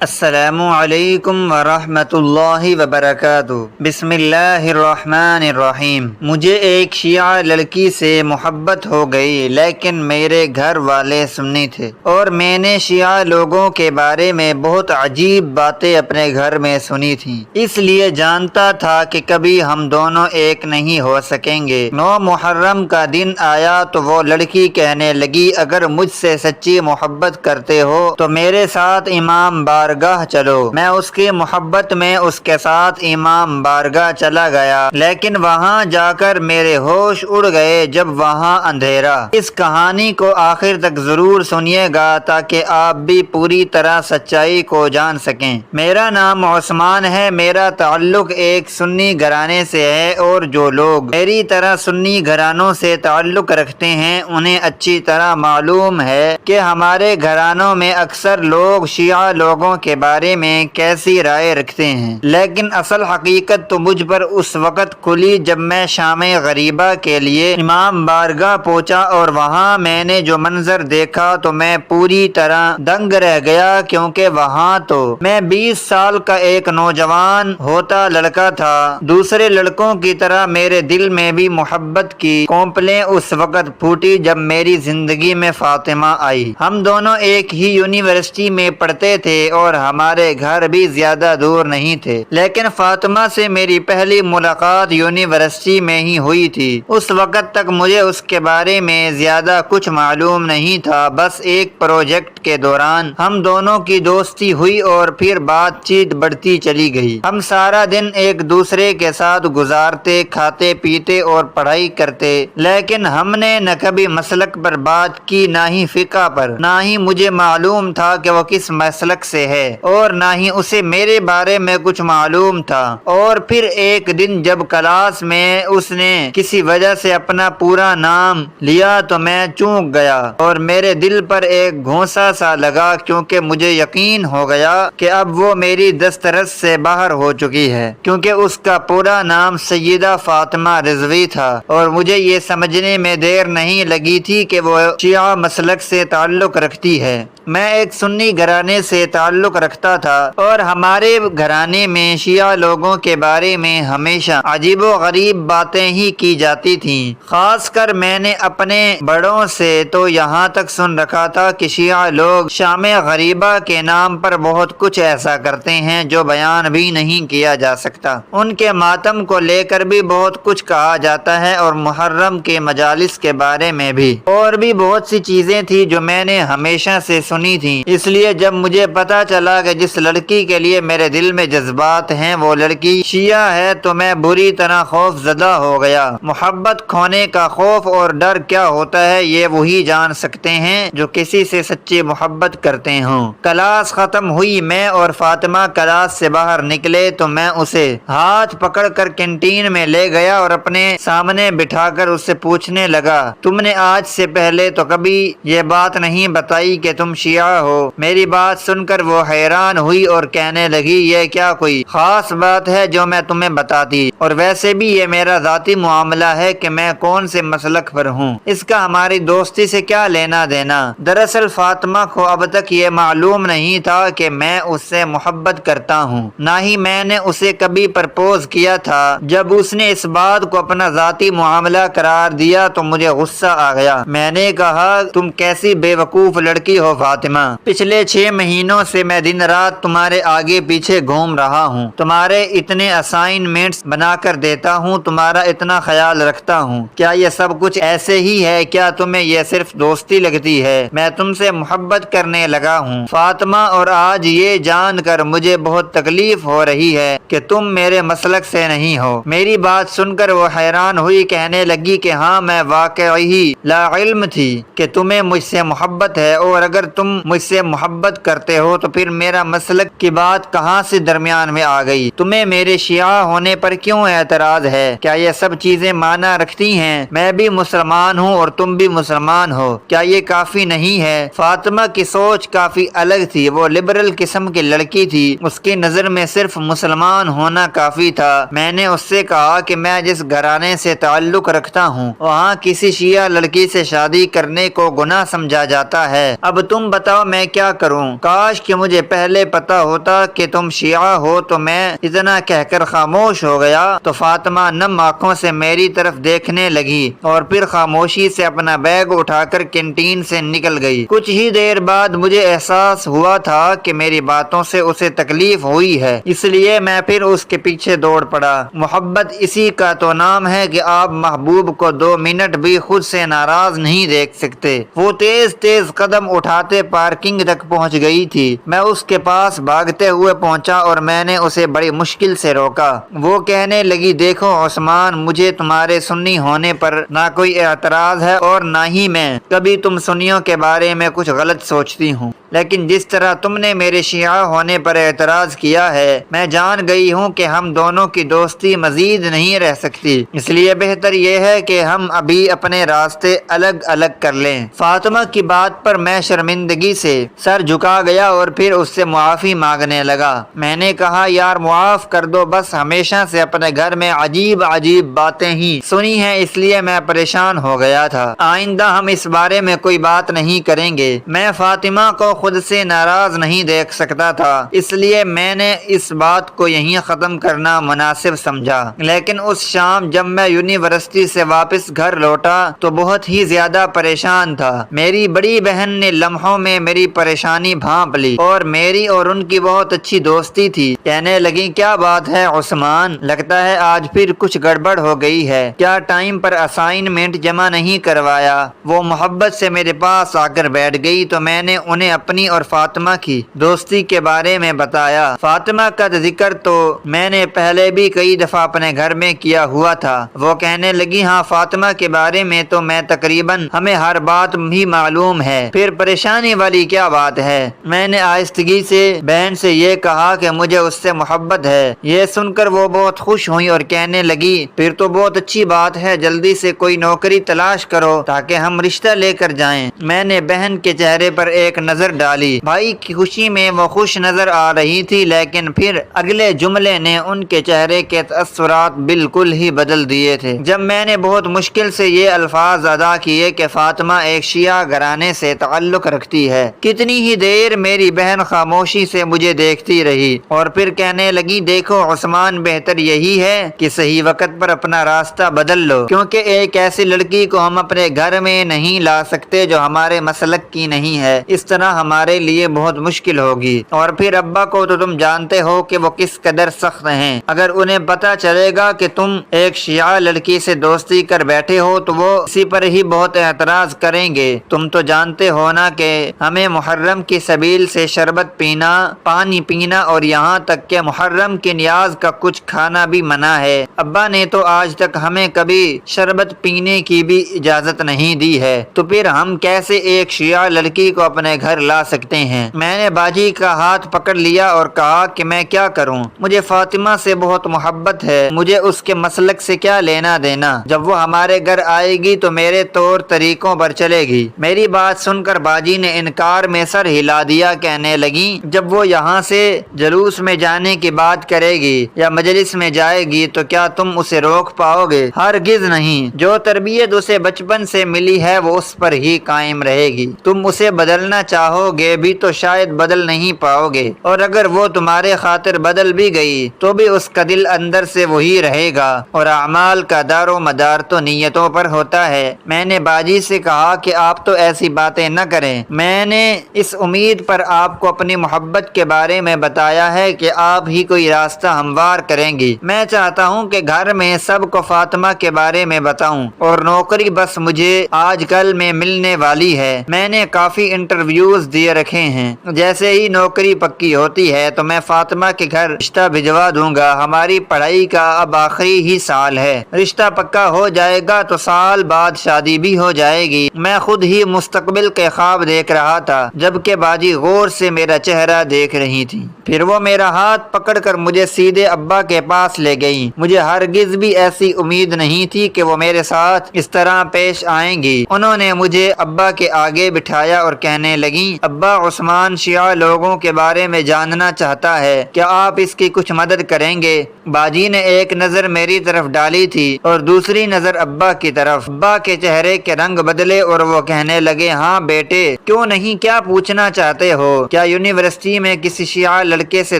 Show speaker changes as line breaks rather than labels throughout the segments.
السلام علیکم ورحمۃ اللہ وبرکاتہ۔ بسم اللہ الرحمن الرحیم۔ مجھے ایک شیعہ لڑکی سے محبت ہو گئی، لیکن میرے گھر والے سنی تھے اور میں نے شیعہ لوگوں کے بارے میں بہت عجیب باتیں اپنے گھر میں سنی تھیں، اس لیے جانتا تھا کہ کبھی ہم دونوں ایک نہیں ہو سکیں گے۔ 9 محرم کا دن آیا تو وہ لڑکی کہنے لگی، اگر مجھ سے سچی محبت کرتے ہو تو میرے ساتھ امام بارگاہ چلو۔ میں اس کی محبت میں اس کے ساتھ امام بارگاہ چلا گیا، لیکن وہاں جا کر میرے ہوش اڑ گئے جب وہاں اندھیرا۔ اس کہانی کو آخر تک ضرور سنیے گا تاکہ آپ بھی پوری طرح سچائی کو جان سکیں۔ میرا نام عثمان ہے، میرا تعلق ایک سنی گھرانے سے ہے، اور جو لوگ میری طرح سنی گھرانوں سے تعلق رکھتے ہیں انہیں اچھی طرح معلوم ہے کہ ہمارے گھرانوں میں اکثر لوگ شیعہ لوگوں کے بارے میں کیسی رائے رکھتے ہیں، لیکن اصل حقیقت تو مجھ پر اس وقت کھلی جب میں شام غریبہ کے لیے امام بارگاہ پہنچا، اور وہاں میں نے جو منظر دیکھا تو میں پوری طرح دنگ رہ گیا، کیونکہ وہاں تو میں 20 سال کا ایک نوجوان ہوتا لڑکا تھا۔ دوسرے لڑکوں کی طرح میرے دل میں بھی محبت کی کونپلیں اس وقت پھوٹی جب میری زندگی میں فاطمہ آئی۔ ہم دونوں ایک ہی یونیورسٹی میں پڑھتے تھے اور ہمارے گھر بھی زیادہ دور نہیں تھے، لیکن فاطمہ سے میری پہلی ملاقات یونیورسٹی میں ہی ہوئی تھی۔ اس وقت تک مجھے اس کے بارے میں زیادہ کچھ معلوم نہیں تھا، بس ایک پروجیکٹ کے دوران ہم دونوں کی دوستی ہوئی اور پھر بات چیت بڑھتی چلی گئی۔ ہم سارا دن ایک دوسرے کے ساتھ گزارتے، کھاتے پیتے اور پڑھائی کرتے، لیکن ہم نے نہ کبھی مسلک پر بات کی، نہ ہی فقہ پر، نہ ہی مجھے معلوم تھا کہ وہ کس مسلک سے ہے، اور نہ ہی اسے میرے بارے میں کچھ معلوم تھا۔ اور پھر ایک دن جب کلاس میں اس نے کسی وجہ سے اپنا پورا نام لیا تو میں چونک گیا اور میرے دل پر ایک گھونسا سا لگا، کیونکہ مجھے یقین ہو گیا کہ اب وہ میری دسترس سے باہر ہو چکی ہے، کیونکہ اس کا پورا نام سیدہ فاطمہ رضوی تھا، اور مجھے یہ سمجھنے میں دیر نہیں لگی تھی کہ وہ شیعہ مسلک سے تعلق رکھتی ہے۔ میں ایک سنی گھرانے سے تعلق رکھتا تھا، اور ہمارے گھرانے میں شیعہ لوگوں کے بارے میں ہمیشہ عجیب و غریب باتیں ہی کی جاتی تھیں۔ خاص کر میں نے اپنے بڑوں سے تو یہاں تک سن رکھا تھا کہ شیعہ لوگ شام غریبہ کے نام پر بہت کچھ ایسا کرتے ہیں جو بیان بھی نہیں کیا جا سکتا۔ ان کے ماتم کو لے کر بھی بہت کچھ کہا جاتا ہے، اور محرم کے مجالس کے بارے میں بھی، اور بھی بہت سی چیزیں تھی جو میں نے ہمیشہ سے سنی تھی۔ اس لیے جب مجھے پتا چلا کہ جس لڑکی کے لیے میرے دل میں جذبات ہیں وہ لڑکی شیعہ ہے تو میں بری طرح خوف زدہ ہو گیا۔ محبت کھونے کا خوف اور ڈر کیا ہوتا ہے یہ وہی جان سکتے ہیں جو کسی سے سچی محبت کرتے ہوں۔ کلاس ختم ہوئی، میں اور فاطمہ کلاس سے باہر نکلے تو میں اسے ہاتھ پکڑ کر کینٹین میں لے گیا اور اپنے سامنے بٹھا کر اس سے پوچھنے لگا، تم نے آج سے پہلے تو کبھی یہ بات نہیں بتائی کہ تم شیعہ ہو؟ میری بات سن کر وہ حیران ہوئی اور کہنے لگی، یہ کیا کوئی خاص بات ہے جو میں تمہیں بتاتی، اور ویسے بھی یہ میرا ذاتی معاملہ ہے کہ میں کون سے مسلک پر ہوں، اس کا ہماری دوستی سے کیا لینا دینا۔ دراصل فاطمہ کو اب تک یہ معلوم نہیں تھا کہ میں اس سے محبت کرتا ہوں، نہ ہی میں نے اسے کبھی پرپوز کیا تھا۔ جب اس نے اس بات کو اپنا ذاتی معاملہ قرار دیا تو مجھے غصہ آ گیا۔ میں نے کہا، تم کیسی بے وقوف لڑکی ہو فاطمہ، پچھلے 6 مہینوں سے میں دن رات تمہارے آگے پیچھے گھوم رہا ہوں، تمہارے اتنے اسائنمنٹس بنا کر دیتا ہوں، تمہارا اتنا خیال رکھتا ہوں، کیا یہ سب کچھ ایسے ہی ہے؟ کیا تمہیں یہ صرف دوستی لگتی ہے؟ میں تم سے محبت کرنے لگا ہوں فاطمہ، اور آج یہ جان کر مجھے بہت تکلیف ہو رہی ہے کہ تم میرے مسلک سے نہیں ہو۔ میری بات سن کر وہ حیران ہوئی، کہنے لگی کہ ہاں، میں واقعی لا علم تھی کہ تمہیں مجھ سے محبت ہے، اور اگر تم مجھ سے محبت کرتے ہو تو پھر میرا مسلک کی بات کہاں سے درمیان میں آ گئی؟ تمہیں میرے شیعہ ہونے پر کیوں اعتراض ہے؟ کیا یہ سب چیزیں معنی رکھتی ہیں؟ میں بھی مسلمان ہوں اور تم بھی مسلمان ہو، کیا یہ کافی نہیں ہے؟ فاطمہ کی سوچ کافی الگ تھی، وہ لبرل قسم کی لڑکی تھی، اس کی نظر میں صرف مسلمان ہونا کافی تھا۔ میں نے اس سے کہا کہ میں جس گھرانے سے تعلق رکھتا ہوں وہاں کسی شیعہ لڑکی سے شادی کرنے کو گناہ سمجھا جاتا ہے، اب تم بتاؤ میں کیا کروں؟ کاش کہ مجھے مجھے پہلے پتا ہوتا کہ تم شیعہ ہو تو میں اتنا کہہ کر خاموش ہو گیا۔ تو فاطمہ نم آنکھوں سے میری طرف دیکھنے لگی اور پھر خاموشی سے اپنا بیگ اٹھا کر کینٹین سے نکل گئی۔ کچھ ہی دیر بعد مجھے احساس ہوا تھا کہ میری باتوں سے اسے تکلیف ہوئی ہے، اس لیے میں پھر اس کے پیچھے دوڑ پڑا۔ محبت اسی کا تو نام ہے کہ آپ محبوب کو 2 منٹ بھی خود سے ناراض نہیں دیکھ سکتے۔ وہ تیز تیز قدم اٹھاتے پارکنگ تک پہنچ گئی تھی۔ میں اس کے پاس بھاگتے ہوئے پہنچا اور میں نے اسے بڑی مشکل سے روکا۔ وہ کہنے لگی، دیکھو عثمان، مجھے تمہارے سنی ہونے پر نہ کوئی اعتراض ہے اور نہ ہی میں کبھی تم سنیوں کے بارے میں کچھ غلط سوچتی ہوں، لیکن جس طرح تم نے میرے شیعہ ہونے پر اعتراض کیا ہے، میں جان گئی ہوں کہ ہم دونوں کی دوستی مزید نہیں رہ سکتی، اس لیے بہتر یہ ہے کہ ہم ابھی اپنے راستے الگ الگ کر لیں۔ فاطمہ کی بات پر میں شرمندگی سے سر جھکا گیا اور پھر اس سے معافی مانگنے لگا۔ میں نے کہا، یار معاف کر دو، بس ہمیشہ سے اپنے گھر میں عجیب عجیب باتیں ہی سنی ہیں، اس لیے میں پریشان ہو گیا تھا۔ آئندہ ہم اس بارے میں کوئی بات نہیں کریں گے۔ میں فاطمہ کو خود سے ناراض نہیں دیکھ سکتا تھا، اس لیے میں نے اس بات کو یہیں ختم کرنا مناسب سمجھا۔ لیکن اس شام جب میں یونیورسٹی سے واپس گھر لوٹا تو بہت ہی زیادہ پریشان تھا۔ میری بڑی بہن نے لمحوں میں میری پریشانی بھانپ لی اور میری اور ان کی بہت اچھی دوستی تھی۔ کہنے لگی، کیا بات ہے عثمان، لگتا ہے آج پھر کچھ گڑبڑ ہو گئی ہے، کیا ٹائم پر اسائنمنٹ جمع نہیں کروایا؟ وہ محبت سے میرے پاس آ کر بیٹھ گئی تو میں نے انہیں اپنی اور فاطمہ کی دوستی کے بارے میں بتایا۔ فاطمہ کا ذکر تو میں نے پہلے بھی کئی دفعہ اپنے گھر میں کیا ہوا تھا۔ وہ کہنے لگی، ہاں فاطمہ کے بارے میں تو میں تقریباً ہمیں ہر بات بھی معلوم ہے، پھر پریشانی والی کیا بات ہے؟ میں نے آہستگی سے بہن سے یہ کہا کہ مجھے اس سے محبت ہے۔ یہ سن کر وہ بہت خوش ہوئی اور کہنے لگی، پھر تو بہت اچھی بات ہے، جلدی سے کوئی نوکری تلاش کرو تاکہ ہم رشتہ لے کر جائیں۔ میں نے بہن کے چہرے پر ایک نظر ڈالی۔ بھائی کی خوشی میں وہ خوش نظر آ رہی تھی، لیکن پھر اگلے جملے نے ان کے چہرے کے تاثرات بالکل ہی بدل دیے تھے۔ جب میں نے بہت مشکل سے یہ الفاظ ادا کیے کہ فاطمہ ایک شیعہ گھرانے سے تعلق رکھتی ہے، کتنی ہی دیر میری بہن خاموشی سے مجھے دیکھتی رہی اور پھر کہنے لگی، دیکھو عثمان، بہتر یہی ہے کہ صحیح وقت پر اپنا راستہ بدل لو، کیونکہ ایک ایسی لڑکی کو ہم اپنے گھر میں نہیں لا سکتے جو ہمارے مسلک کی نہیں ہے، اس طرح ہمارے لیے بہت مشکل ہوگی۔ اور پھر ابا کو تو تم جانتے ہو کہ وہ کس قدر سخت ہیں، اگر انہیں پتہ چلے گا کہ تم ایک شیعہ لڑکی سے دوستی کر بیٹھے ہو تو وہ اسی پر ہی بہت اعتراض کریں گے۔ تم تو جانتے ہو نا کہ ہمیں محرم کی سبیل سے شربت پینا، پانی پینا اور یہاں تک کہ محرم کی نیاز کا کچھ کھانا بھی منع ہے۔ ابا نے تو آج تک ہمیں کبھی شربت پینے کی بھی اجازت نہیں دی ہے، تو پھر ہم کیسے ایک شیعہ لڑکی کو اپنے گھر لا سکتے ہیں؟ میں نے باجی کا ہاتھ پکڑ لیا اور کہا کہ میں کیا کروں، مجھے فاطمہ سے بہت محبت ہے، مجھے اس کے مسلک سے کیا لینا دینا، جب وہ ہمارے گھر آئے گی تو میرے طور طریقوں پر چلے گی۔ میری بات سن کر باجی نے انکار میں سر ہلا دیا، کہنے لگی، جب وہ یہاں سے جلوس میں جانے کی بات کرے گی یا مجلس میں جائے گی تو کیا تم اسے روک پاؤ گے؟ ہرگز نہیں، جو تربیت اسے بچپن سے ملی ہے وہ اس پر ہی قائم رہے گی۔ تم اسے بدلنا چاہو گے بھی تو شاید بدل نہیں پاؤ گے، اور اگر وہ تمہارے خاطر بدل بھی گئی تو بھی اس کا دل اندر سے وہی رہے گا، اور اعمال کا دار و مدار تو نیتوں پر ہوتا ہے۔ میں نے باجی سے کہا کہ آپ تو ایسی باتیں نہ کریں، میں نے اس امید پر آپ کو اپنی محبت کے بارے میں بتایا ہے کہ آپ ہی کوئی راستہ ہموار کریں گی۔ میں چاہتا ہوں کہ گھر میں سب کو فاطمہ کے بارے میں بتاؤں، اور نوکری بس مجھے آج کل میں ملنے والی ہے۔ میں نے کافی انٹرویوز دیے رکھے ہیں، جیسے ہی نوکری پکی ہوتی ہے تو میں فاطمہ کے گھر رشتہ بھجوا دوں گا۔ ہماری پڑھائی کا اب آخری ہی سال ہے، رشتہ پکا ہو جائے گا تو سال بعد شادی بھی ہو جائے گی۔ میں خود ہی مستقبل کے خواب دیکھ رہا تھا جبکہ باجی غور سے میرا چہرہ دیکھ رہی تھی، پھر وہ میرا ہاتھ پکڑ کر مجھے سیدھے ابا کے پاس لے گئی۔ مجھے ہرگز بھی ایسی امید نہیں تھی کہ وہ میرے ساتھ اس طرح پیش آئیں گی۔ انہوں نے مجھے ابا کے آگے بٹھایا اور کہنے لگیں، ابا عثمان شیعہ لوگوں کے بارے میں جاننا چاہتا ہے، کیا آپ اس کی کچھ مدد کریں گے؟ باجی نے ایک نظر میری طرف ڈالی تھی اور دوسری نظر ابا کی طرف۔ ابا کے چہرے کے رنگ بدلے اور وہ کہنے لگے، ہاں بیٹے، کیوں نہیں، کیا پوچھنا چاہتے ہو؟ کیا یونیورسٹی میں کسی شیعہ لڑکے سے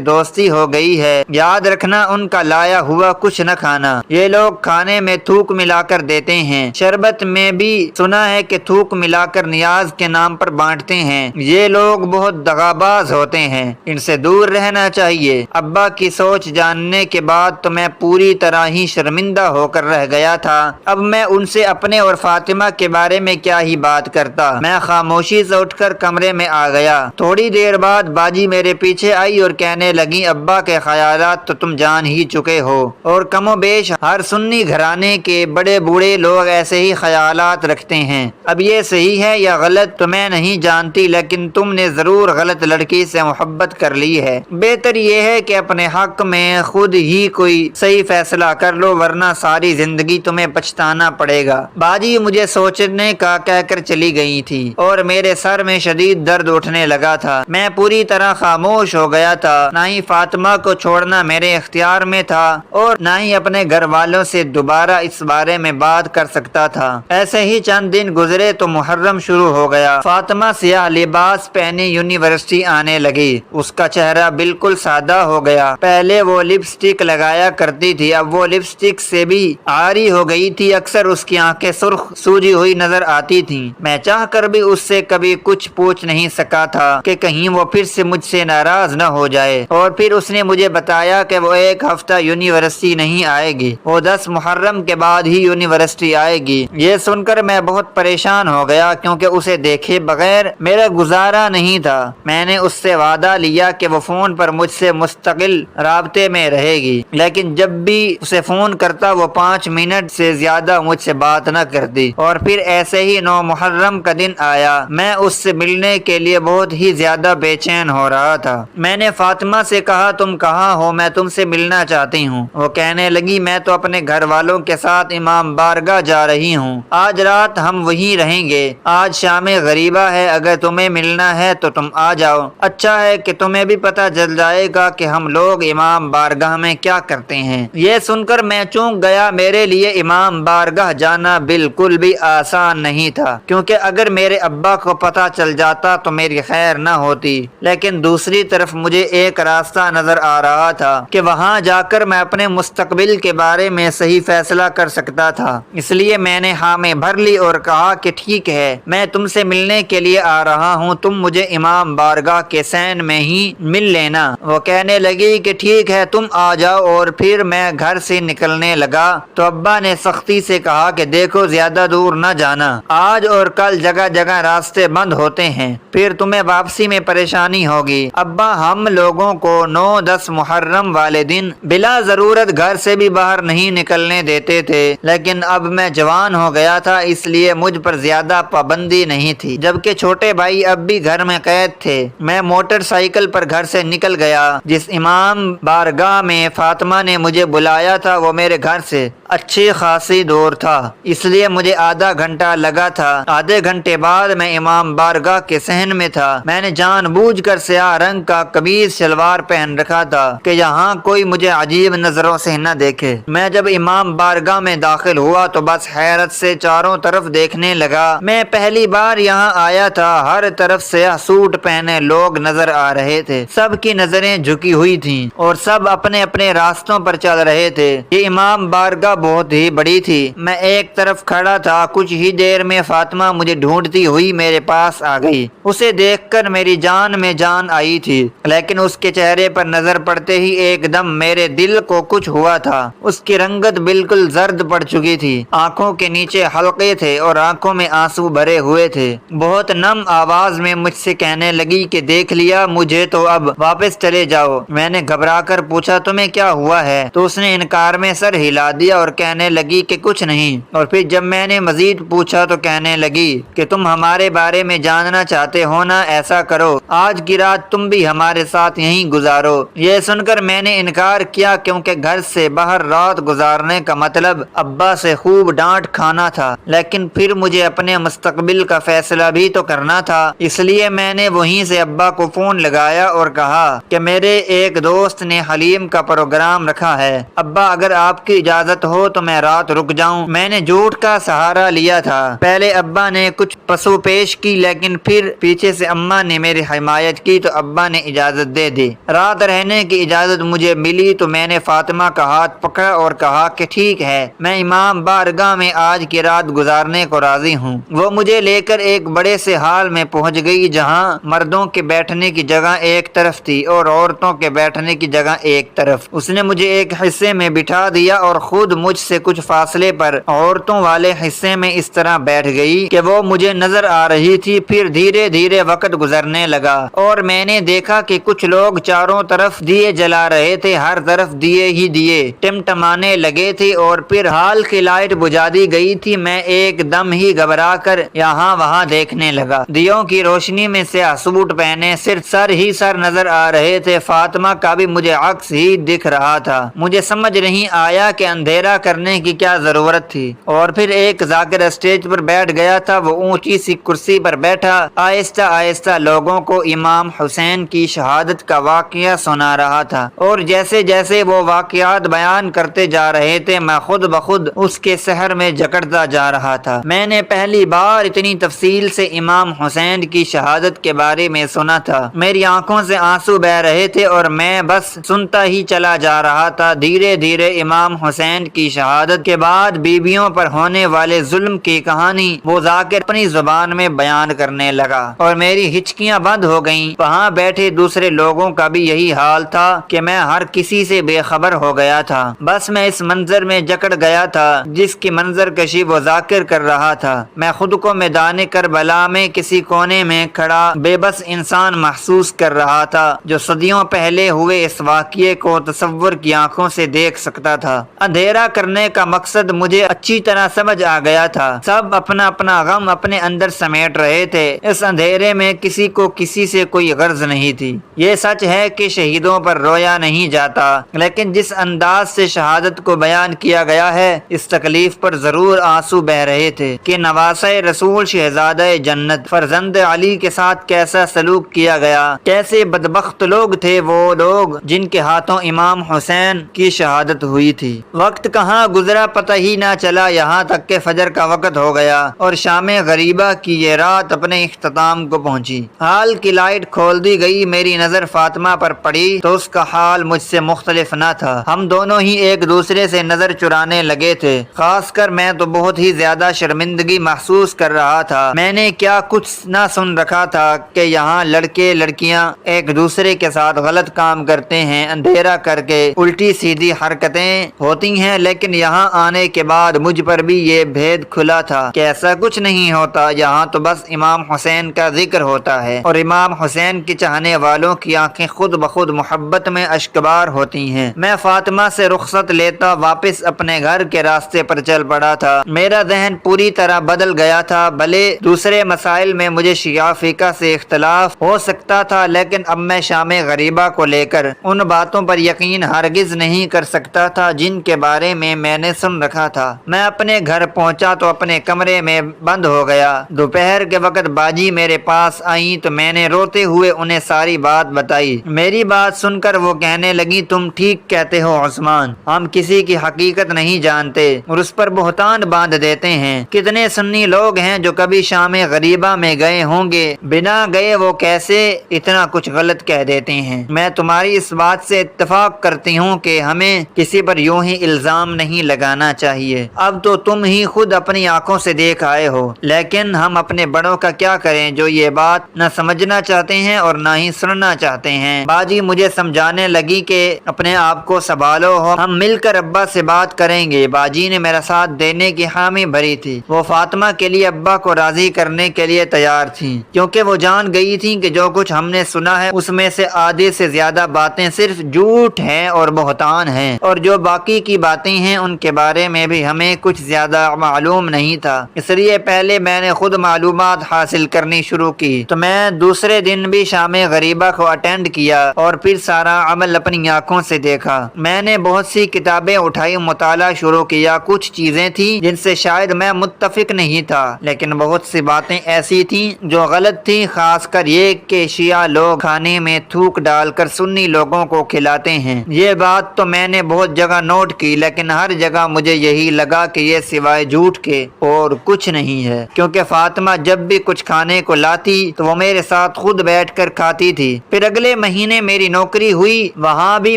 دوستی ہو گئی ہے؟ یاد رکھنا ان کا لایا ہوا کچھ نہ کھانا، یہ لوگ کھانے میں تھوک ملا کر دیتے ہیں، شربت میں بھی سنا ہے کہ تھوک ملا کر نیاز کے نام پر بانٹتے ہیں، یہ لوگ بہت دغاباز ہوتے ہیں، ان سے دور رہنا چاہیے۔ ابا کی سوچ جاننے کے بعد تو میں پوری طرح ہی شرمندہ ہو کر رہ گیا تھا۔ اب میں ان سے اپنے اور فاطمہ کے بارے میں کیا ہی بات کرتا۔ میں خاموشی سے اٹھ کر کمرے میں آ گیا۔ تھوڑی دیر بعد باجی میرے پیچھے آئی اور کہنے لگی، ابا کے خیالات تو تم جان ہی چکے ہو، اور کم و بیش ہر سنی گھرانے کے بڑے بوڑھے لوگ ایسے ہی خیالات رکھتے ہیں۔ اب یہ صحیح ہے یا غلط تو میں نہیں جانتی، لیکن تم نے ضرور غلط لڑکی سے محبت کر لی ہے۔ بہتر یہ ہے کہ اپنے حق میں خود ہی کوئی صحیح فیصلہ کر لو، ورنہ ساری زندگی تمہیں پچھتانا پڑے گا۔ باجی مجھے سوچنے کا کہہ کر چلی گئی تھی اور میرے سر میں شدید درد اٹھنے لگا تھا۔ میں پوری طرح خاموش ہو گیا تھا، نہ ہی فاطمہ کو چھوڑنا میرے اختیار میں تھا اور نہ ہی اپنے گھر والوں سے دوبارہ اس بارے میں بات کر سکتا تھا۔ ایسے ہی چند دن گزرے تو محرم شروع ہو گیا۔ فاطمہ سیاہ لباس پہنے یونیورسٹی آنے لگی۔ اس کا چہرہ بالکل سادہ ہو گیا۔ پہلے وہ لپسٹک لگایا کرتی تھی، اب وہ لپسٹک سے بھی عاری ہو گئی تھی۔ اکثر اس کی آنکھیں سرخ سوجی ہوئی نظر آتی تھیں۔ میں چاہ کر بھی اس سے کبھی کچھ پوچھ نہیں سکا تھا کہ کہیں وہ پھر سے مجھ سے ناراض نہ ہو جائے۔ اور پھر اس نے مجھے بتایا کہ وہ ایک ہفتہ یونیورسٹی نہیں آئے گی، وہ 10 محرم کے بعد ہی یونیورسٹی آئے گی۔ یہ سن کر میں بہت پریشان ہو گیا، کیونکہ اسے دیکھے بغیر میرا گزارا نہیں تھا۔ میں نے اس سے وعدہ لیا کہ وہ فون پر مجھ سے مستقل رابطے میں رہے گی، لیکن جب بھی اسے فون کرتا وہ 5 منٹ سے زیادہ مجھ سے بات نہ کرتی۔ اور پھر ایسے ہی 9 محرم کا دن آیا۔ میں اس سے ملنے کے لیے بہت ہی زیادہ بے چین ہو رہا تھا۔ میں نے فاطمہ سے کہا، تم کہاں ہو؟ میں تم سے ملنا چاہتی ہوں۔ وہ کہنے لگی، میں تو اپنے گھر والوں کے ساتھ امام بارگاہ جا رہی ہوں، آج رات ہم وہیں رہیں گے۔ آج شام غریبہ ہے، اگر تمہیں ملنا ہے تو تم آ جاؤ، اچھا ہے کہ تمہیں بھی پتہ چل جائے گا کہ ہم لوگ امام بارگاہ میں کیا کرتے ہیں۔ یہ سن کر میں چونک گیا۔ میرے لیے امام بارگاہ جانا بالکل بھی آسان نہیں تھا، کیونکہ اگر میرے ابا کو پتہ چل جاتا تو میری خیر نہ ہوتی، لیکن دوسری طرف مجھے ایک راستہ نظر آ رہا تھا کہ وہاں جا کر میں اپنے مستقبل کے بارے میں صحیح فیصلہ کر سکتا تھا۔ اس لیے میں نے ہاں میں بھر لی اور کہا کہ ٹھیک ہے، میں تم سے ملنے کے لیے آ رہا ہوں، تم مجھے امام بارگاہ کے سین میں ہی مل لینا۔ وہ کہنے لگی کہ ٹھیک ہے، تم آ جاؤ۔ اور پھر میں گھر سے نکلنے لگا تو ابا نے سختی سے کہا کہ دیکھو زیادہ دور نہ جانا، آج اور کل جگہ جگہ راستے بند ہوتے ہیں، پھر تمہیں واپسی میں پریشانی ہوگی۔ ابا ہم لوگوں کو 9-10 محرم والے دن بلا ضرورت گھر سے بھی باہر نہیں نکلنے دیتے تھے، لیکن اب میں جوان ہو گیا تھا، اس لیے مجھ پر زیادہ پابندی نہیں تھی، جبکہ چھوٹے بھائی اب بھی گھر میں قید تھے۔ میں موٹر سائیکل پر گھر سے نکل گیا۔ جس امام بارگاہ میں فاطمہ نے مجھے بلایا تھا وہ میرے گھر سے اچھی خاصی دور تھا، اس لیے مجھے آدھا گھنٹہ لگا تھا۔ آدھے گھنٹے بعد میں امام بارگاہ کے صحن میں تھا۔ میں نے جان بوجھ کر سیاہ رنگ کا قمیض شلوار پہن رکھا تھا کہ یہاں کوئی مجھے عجیب نظروں سے نہ دیکھے۔ میں جب امام بارگاہ میں داخل ہوا تو بس حیرت سے چاروں طرف دیکھنے لگا۔ میں پہلی بار یہاں آیا تھا، ہر طرف سیاہ سوٹ پہنے لوگ نظر آ رہے تھے، سب کی نظریں جھکی ہوئی تھیں اور سب اپنے اپنے راستوں پر چل رہے تھے۔ یہ امام بارگاہ بہت ہی بڑی تھی۔ میں ایک طرف کھڑا تھا، کچھ ہی دیر میں فاطمہ مجھے ڈھونڈتی ہوئی میرے پاس آ گئی۔ اسے دیکھ کر میری جان میں جان آئی تھی، لیکن اس کے چہرے پر نظر پڑتے ہی ایک دم میرے دل کو کچھ ہوا تھا۔ اس کی رنگت بالکل زرد پڑ چکی تھی، آنکھوں کے نیچے حلقے تھے اور آنکھوں میں آنسو بھرے ہوئے تھے۔ بہت نم آواز میں مجھ سے کہنے لگی کہ دیکھ لیا مجھے تو اب واپس چلے جاؤ۔ میں نے گھبرا کر پوچھا تمہیں کیا ہوا ہے؟ تو اس نے انکار میں سر ہلا دیا اور اور کہنے لگی کہ کچھ نہیں، اور پھر جب میں نے مزید پوچھا تو کہنے لگی کہ تم ہمارے بارے میں جاننا چاہتے ہو نا، ایسا کرو آج کی رات تم بھی ہمارے ساتھ یہیں گزارو۔ یہ سن کر میں نے انکار کیا، کیونکہ گھر سے باہر رات گزارنے کا مطلب ابا سے خوب ڈانٹ کھانا تھا، لیکن پھر مجھے اپنے مستقبل کا فیصلہ بھی تو کرنا تھا، اس لیے میں نے وہیں سے ابا کو فون لگایا اور کہا کہ میرے ایک دوست نے حلیم کا پروگرام رکھا ہے، ابا اگر آپ کی اجازت ہو تو میں رات رک جاؤں۔ میں نے جھوٹ کا سہارا لیا تھا، پہلے ابا نے کچھ پسو پیش کی، لیکن پھر پیچھے سے اماں نے میری حمایت کی تو ابا نے اجازت دے دی۔ رات رہنے کی اجازت مجھے ملی تو میں نے فاطمہ کا ہاتھ پکڑا اور کہا کہ ٹھیک ہے، میں امام بارگاہ میں آج کی رات گزارنے کو راضی ہوں۔ وہ مجھے لے کر ایک بڑے سے ہال میں پہنچ گئی، جہاں مردوں کے بیٹھنے کی جگہ ایک طرف تھی اور عورتوں کے بیٹھنے کی جگہ ایک طرف۔ اس نے مجھے ایک حصے میں بٹھا دیا اور خود مجھ سے کچھ فاصلے پر عورتوں والے حصے میں اس طرح بیٹھ گئی کہ وہ مجھے نظر آ رہی تھی۔ پھر دھیرے دھیرے وقت گزرنے لگا اور میں نے دیکھا کہ کچھ لوگ چاروں طرف دیے جلا رہے تھے، ہر طرف دیے ہی دیے ٹمٹمانے لگے تھے، اور پھر ہال کی لائٹ بجھا دی گئی تھی۔ میں ایک دم ہی گھبرا کر یہاں وہاں دیکھنے لگا، دیوں کی روشنی میں سیاہ سوٹ پہنے صرف سر ہی سر نظر آ رہے تھے، فاطمہ کا بھی مجھے عکس ہی دکھ رہا تھا۔ مجھے سمجھ نہیں آیا کہ اندھیرا کرنے کی کیا ضرورت تھی، اور پھر ایک ذاکر اسٹیج پر بیٹھ گیا تھا، وہ اونچی سی کرسی پر بیٹھا آہستہ آہستہ لوگوں کو امام حسین کی شہادت کا واقعہ سنا رہا تھا، اور جیسے جیسے وہ واقعات بیان کرتے جا رہے تھے میں خود بخود اس کے سحر میں جکڑتا جا رہا تھا۔ میں نے پہلی بار اتنی تفصیل سے امام حسین کی شہادت کے بارے میں سنا تھا، میری آنکھوں سے آنسو بہ رہے تھے اور میں بس سنتا ہی چلا جا رہا تھا۔ دھیرے دھیرے امام حسین کی شہادت کے بعد بیویوں پر ہونے والے ظلم کی کہانی وہ ذاکر اپنی زبان میں بیان کرنے لگا اور میری ہچکیاں بند ہو گئیں۔ وہاں بیٹھے دوسرے لوگوں کا بھی یہی حال تھا کہ میں ہر کسی سے بے خبر ہو گیا تھا، بس میں اس منظر میں جکڑ گیا تھا جس کی منظر کشی وہ ذاکر کر رہا تھا۔ میں خود کو میدان کربلا میں کسی کونے میں کھڑا بے بس انسان محسوس کر رہا تھا جو صدیوں پہلے ہوئے اس واقعے کو تصور کی آنکھوں سے دیکھ سکتا تھا۔ اندھیرا کرنے کا مقصد مجھے اچھی طرح سمجھ آ گیا تھا، سب اپنا اپنا غم اپنے اندر سمیٹ رہے تھے، اس اندھیرے میں کسی کو کسی سے کوئی غرض نہیں تھی۔ یہ سچ ہے کہ شہیدوں پر رویا نہیں جاتا، لیکن جس انداز سے شہادت کو بیان کیا گیا ہے اس تکلیف پر ضرور آنسو بہ رہے تھے کہ نواسہ رسول شہزادہ جنت فرزند علی کے ساتھ کیسا سلوک کیا گیا، کیسے بدبخت لوگ تھے وہ لوگ جن کے ہاتھوں امام حسین کی شہادت ہوئی تھی۔ وقت کہاں گزرا پتہ ہی نہ چلا، یہاں تک کہ فجر کا وقت ہو گیا اور شام غریبہ کی یہ رات اپنے اختتام کو پہنچی۔ حال کی لائٹ کھول دی گئی، میری نظر فاطمہ پر پڑی تو اس کا حال مجھ سے مختلف نہ تھا، ہم دونوں ہی ایک دوسرے سے نظر چرانے لگے تھے، خاص کر میں تو بہت ہی زیادہ شرمندگی محسوس کر رہا تھا۔ میں نے کیا کچھ نہ سن رکھا تھا کہ یہاں لڑکے لڑکیاں ایک دوسرے کے ساتھ غلط کام کرتے ہیں، اندھیرا کر کے الٹی سیدھی حرکتیں ہوتی ہیں، لیکن یہاں آنے کے بعد مجھ پر بھی یہ بھید کھلا تھا کہ ایسا کچھ نہیں ہوتا، یہاں تو بس امام حسین کا ذکر ہوتا ہے اور امام حسین کے چاہنے والوں کی آنکھیں خود بخود محبت میں اشکبار ہوتی ہیں۔ میں فاطمہ سے رخصت لیتا واپس اپنے گھر کے راستے پر چل پڑا تھا، میرا ذہن پوری طرح بدل گیا تھا، بھلے دوسرے مسائل میں مجھے شیعہ فقہ سے اختلاف ہو سکتا تھا، لیکن اب میں شام غریبہ کو لے کر ان باتوں پر یقین ہرگز نہیں کر سکتا تھا جن کے بارے میں نے سن رکھا تھا۔ میں اپنے گھر پہنچا تو اپنے کمرے میں بند ہو گیا۔ دوپہر کے وقت باجی میرے پاس آئیں تو میں نے روتے ہوئے انہیں ساری بات بتائی۔ میری بات سن کر وہ کہنے لگی تم ٹھیک کہتے ہو عثمان، ہم کسی کی حقیقت نہیں جانتے اور اس پر بہتان باندھ دیتے ہیں۔ کتنے سنی لوگ ہیں جو کبھی شام غریبہ میں گئے ہوں گے، بنا گئے وہ کیسے اتنا کچھ غلط کہہ دیتے ہیں۔ میں تمہاری اس بات سے اتفاق کرتی ہوں کہ ہمیں کسی پر یوں ہی الزام نہیں لگانا چاہیے، اب تو تم ہی خود اپنی آنکھوں سے دیکھ آئے ہو، لیکن ہم اپنے بڑوں کا کیا کریں جو یہ بات نہ سمجھنا چاہتے ہیں اور نہ ہی سننا چاہتے ہیں۔ باجی مجھے سمجھانے لگی کہ اپنے آپ کو سنبھالو، ہم مل کر ابا سے بات کریں گے۔ باجی نے میرا ساتھ دینے کی حامی بھری تھی، وہ فاطمہ کے لیے ابا کو راضی کرنے کے لیے تیار تھی، کیونکہ وہ جان گئی تھی کہ جو کچھ ہم نے سنا ہے اس میں سے آدھے سے زیادہ باتیں صرف جھوٹ ہیں اور بہتان ہیں، اور جو باقی کی باتیں ہیں ان کے بارے میں بھی ہمیں کچھ زیادہ معلوم نہیں تھا، اس لیے پہلے میں نے خود معلومات حاصل کرنی شروع کی۔ تو میں دوسرے دن بھی شام غریبہ کو اٹینڈ کیا اور پھر سارا عمل اپنی آنکھوں سے دیکھا۔ میں نے بہت سی کتابیں اٹھائی، مطالعہ شروع کیا۔ کچھ چیزیں تھیں جن سے شاید میں متفق نہیں تھا، لیکن بہت سی باتیں ایسی تھیں جو غلط تھیں، خاص کر یہ کہ شیعہ لوگ کھانے میں تھوک ڈال کر سنی لوگوں کو کھلاتے ہیں۔ یہ بات تو میں نے بہت جگہ نوٹ کی، لیکن ہر جگہ مجھے یہی لگا کہ یہ سوائے جھوٹ کے اور کچھ نہیں ہے، کیونکہ فاطمہ جب بھی کچھ کھانے کو لاتی تو وہ میرے ساتھ خود بیٹھ کر کھاتی تھی۔ پھر اگلے مہینے میری نوکری ہوئی، وہاں بھی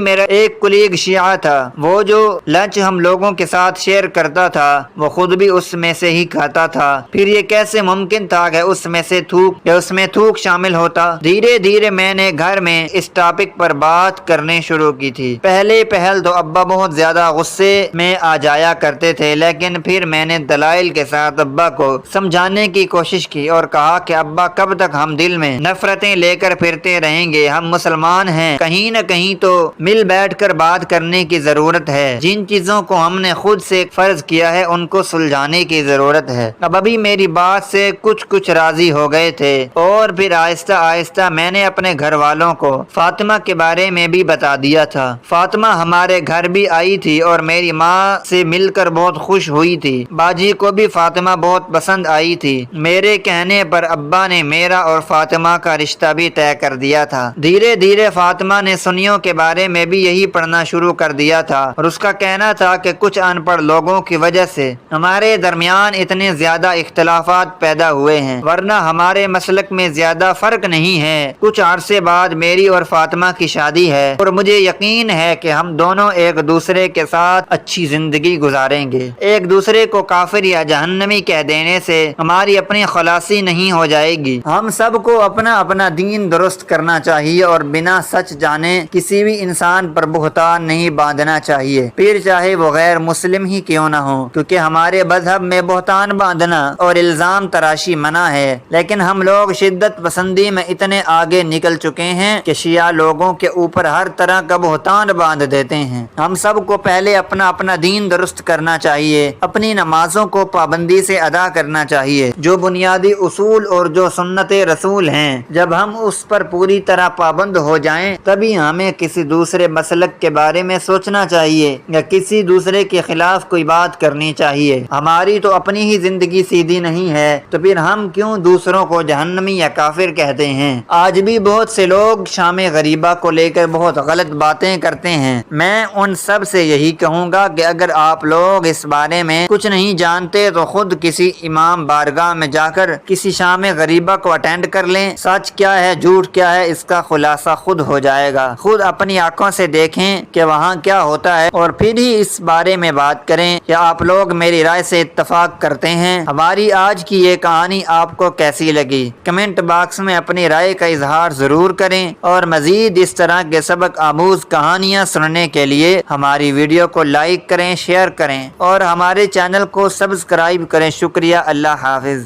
میرا ایک کلیگ شیعہ تھا۔ وہ جو لنچ ہم لوگوں کے ساتھ شیئر کرتا تھا وہ خود بھی اس میں سے ہی کھاتا تھا۔ پھر یہ کیسے ممکن تھا کہ اس میں تھوک شامل ہوتا؟ دھیرے دھیرے میں نے گھر میں اس ٹاپک پر بات کرنے شروع کی تھی۔ پہل تو ابا بہت زیادہ غصے میں آ جایا کرتے تھے، لیکن پھر میں نے دلائل کے ساتھ ابا کو سمجھانے کی کوشش کی اور کہا کہ ابا کب تک ہم دل میں نفرتیں لے کر پھرتے رہیں گے؟ ہم مسلمان ہیں، کہیں نہ کہیں تو مل بیٹھ کر بات کرنے کی ضرورت ہے۔ جن چیزوں کو ہم نے خود سے فرض کیا ہے ان کو سلجھانے کی ضرورت ہے۔ اب ابھی میری بات سے کچھ راضی ہو گئے تھے، اور پھر آہستہ آہستہ میں نے اپنے گھر والوں کو فاطمہ کے بارے میں بھی بتا دیا تھا۔ فاطمہ ہمارے گھر بھی آئی تھی اور میری ماں سے مل کر بہت خوش ہوئی تھی۔ باجی کو بھی فاطمہ بہت پسند آئی تھی۔ میرے کہنے پر ابا نے میرا اور فاطمہ کا رشتہ بھی طے کر دیا تھا۔ دھیرے دھیرے فاطمہ نے سنیوں کے بارے میں بھی یہی پڑھنا شروع کر دیا تھا، اور اس کا کہنا تھا کہ کچھ ان پڑھ لوگوں کی وجہ سے ہمارے درمیان اتنے زیادہ اختلافات پیدا ہوئے ہیں، ورنہ ہمارے مسلک میں زیادہ فرق نہیں ہے۔ کچھ عرصے بعد میری اور فاطمہ کی شادی ہے، اور مجھے یقین ہے کہ ہم دونوں ایک دوسرے کے ساتھ اچھی زندگی گزاریں گے۔ ایک دوسرے کو کافر یا جہنمی کہہ دینے سے ہماری اپنی خلاصی نہیں ہو جائے گی۔ ہم سب کو اپنا اپنا دین درست کرنا چاہیے اور بنا سچ جانے کسی بھی انسان پر بہتان نہیں باندھنا چاہیے، پھر چاہے وہ غیر مسلم ہی کیوں نہ ہو، کیونکہ ہمارے مذہب میں بہتان باندھنا اور الزام تراشی منع ہے۔ لیکن ہم لوگ شدت پسندی میں اتنے آگے نکل چکے ہیں کہ شیعہ لوگوں کے اوپر ہر طرح کا بہتان باندھ دیتے ہیں۔ ہم سب کو پہلے اپنا اپنا دین درست کرنا چاہیے، اپنی نمازوں کو پابندی سے ادا کرنا چاہیے، جو بنیادی اصول اور جو سنت رسول ہیں، جب ہم اس پر پوری طرح پابند ہو جائیں تبھی ہمیں کسی دوسرے مسلک کے بارے میں سوچنا چاہیے یا کسی دوسرے کے خلاف کوئی بات کرنی چاہیے۔ ہماری تو اپنی ہی زندگی سیدھی نہیں ہے، تو پھر ہم کیوں دوسروں کو جہنمی یا کافر کہتے ہیں؟ آج بھی بہت سے لوگ شام غریبہ کو لے کر بہت غلط باتیں کرتے ہیں۔ میں ان سب سے یہی کہوں گا کہ اگر آپ لوگ اس بارے میں کچھ نہیں جانتے تو خود کسی امام بارگاہ میں جا کر کسی شام غریبہ کو اٹینڈ کر لیں۔ سچ کیا ہے، جھوٹ کیا ہے، اس کا خلاصہ خود ہو جائے گا۔ خود اپنی آنکھوں سے دیکھیں کہ وہاں کیا ہوتا ہے، اور پھر ہی اس بارے میں بات کریں۔ کیا آپ لوگ میری رائے سے اتفاق کرتے ہیں؟ ہماری آج کی یہ کہانی آپ کو کیسی لگی؟ کمنٹ باکس میں اپنی رائے کا اظہار ضرور کریں، اور مزید اس طرح کے سبق آموز کہانیاں سننے کے لیے ہماری ویڈیو کو لائک کریں، شیئر کریں اور ہمارے چینل کو سبسکرائب کریں۔ شکریہ، اللہ حافظ۔